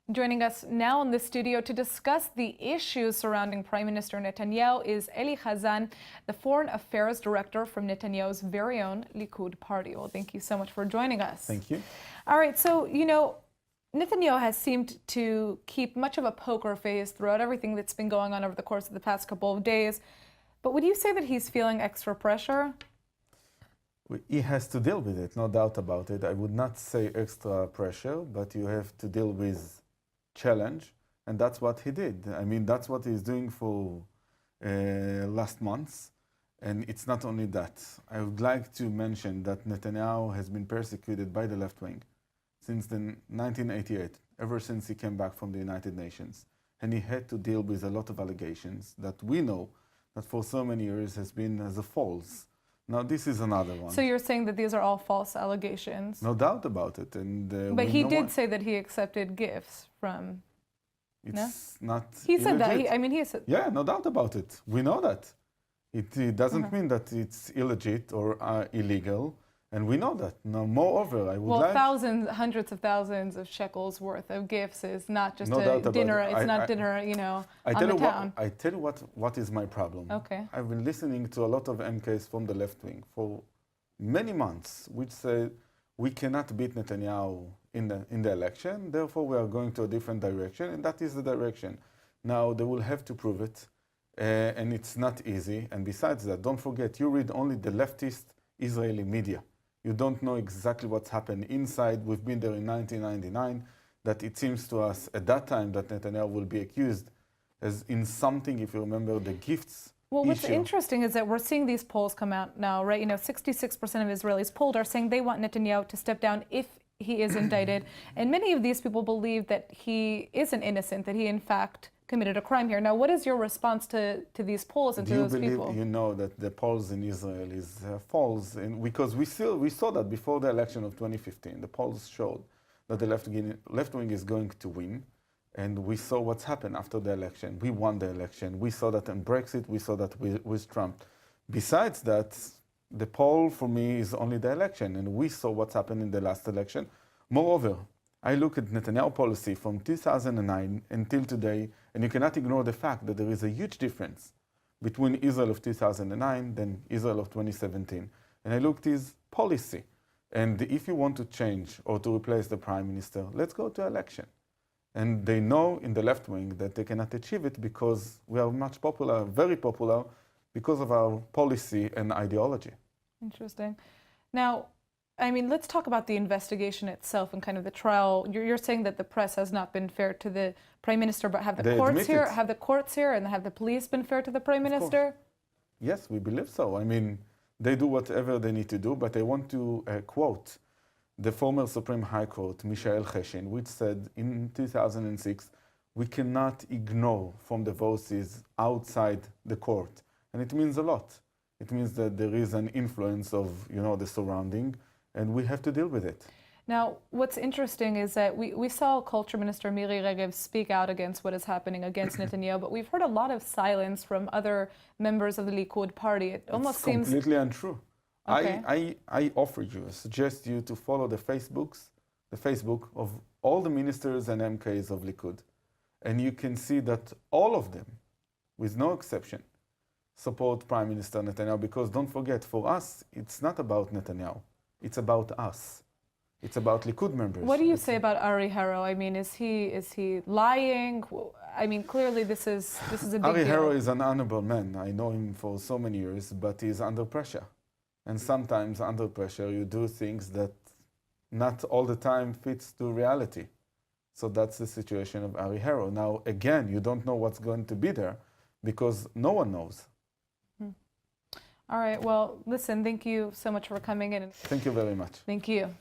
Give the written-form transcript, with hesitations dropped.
Joining us now in the studio to discuss the issues surrounding Prime Minister Netanyahu is Eli Hazan, the Foreign Affairs Director from Netanyahu's very own Likud Party. Well, thank you so much for joining us. Thank you. All right, so, Netanyahu has seemed to keep much of a poker face throughout everything that's been going on over the course of the past couple of days. But would you say that he's feeling extra pressure? He has to deal with it, no doubt about it. I would not say extra pressure, but you have to deal with challenge, and that's what he did. I mean, that's what he's doing for last months, and it's not only that. I would like to mention that Netanyahu has been persecuted by the left wing since 1988, ever since he came back from the United Nations, and he had to deal with a lot of allegations that we know that for so many years has been as a false. Now, this is another one. So you're saying that these are all false allegations? No doubt about it. And but he did say that he accepted gifts from... It's not He said illegit. that. He said... Yeah, no doubt about it. We know that. It doesn't mean that it's illegit or illegal. And we know that. Now, moreover, I would like... Well, hundreds of thousands of shekels worth of gifts is not just a dinner. It's not dinner, on the town. I tell you what is my problem. Okay. I've been listening to a lot of MKs from the left wing for many months, which say we cannot beat Netanyahu in the election, therefore we are going to a different direction, and that is the direction. Now, they will have to prove it, and it's not easy. And besides that, don't forget, you read only the leftist Israeli media. You don't know exactly what's happened inside. We've been there in 1999, that it seems to us at that time that Netanyahu will be accused as in something, if you remember, the gifts Well, what's issue. interesting is that we're seeing these polls come out now, right? 66% of Israelis polled are saying they want Netanyahu to step down if he is indicted. And many of these people believe that he isn't innocent, that he in fact committed a crime here. Now, what is your response to these polls and to those people? You know that the polls in Israel is false, because we saw that before the election of 2015. The polls showed that the left wing is going to win, and we saw what's happened after the election. We won the election. We saw that in Brexit. We saw that with Trump. Besides that, the poll for me is only the election, and we saw what's happened in the last election. Moreover, I look at Netanyahu policy from 2009 until today, and you cannot ignore the fact that there is a huge difference between Israel of 2009 and Israel of 2017. And I looked at his policy. And if you want to change or to replace the prime minister, let's go to election. And they know in the left wing that they cannot achieve it because we are much popular, very popular, because of our policy and ideology. Interesting. Now, let's talk about the investigation itself and kind of the trial. You're saying that the press has not been fair to the prime minister, but have the courts here and have the police been fair to the prime minister? Yes, we believe so. They do whatever they need to do, but I want to quote the former Supreme High Court, Michael Cheshin, which said in 2006, we cannot ignore from the voices outside the court. And it means a lot. It means that there is an influence of, the surrounding, and we have to deal with it. Now, what's interesting is that we saw Culture Minister Miri Regev speak out against what is happening against Netanyahu, but we've heard a lot of silence from other members of the Likud Party. It almost seems completely untrue. Okay. I suggest you to follow the Facebook of all the ministers and MKs of Likud, and you can see that all of them, with no exception, support Prime Minister Netanyahu, because don't forget, for us, it's not about Netanyahu. It's about us. It's about Likud members. What do you say about Ari Haro? Is he lying? Clearly this is a big Ari deal. Haro is an honorable man. I know him for so many years, but he's under pressure. And sometimes under pressure, you do things that not all the time fits to reality. So that's the situation of Ari Haro. Now, again, you don't know what's going to be there because no one knows. All right. Well, listen, thank you so much for coming in. Thank you very much. Thank you.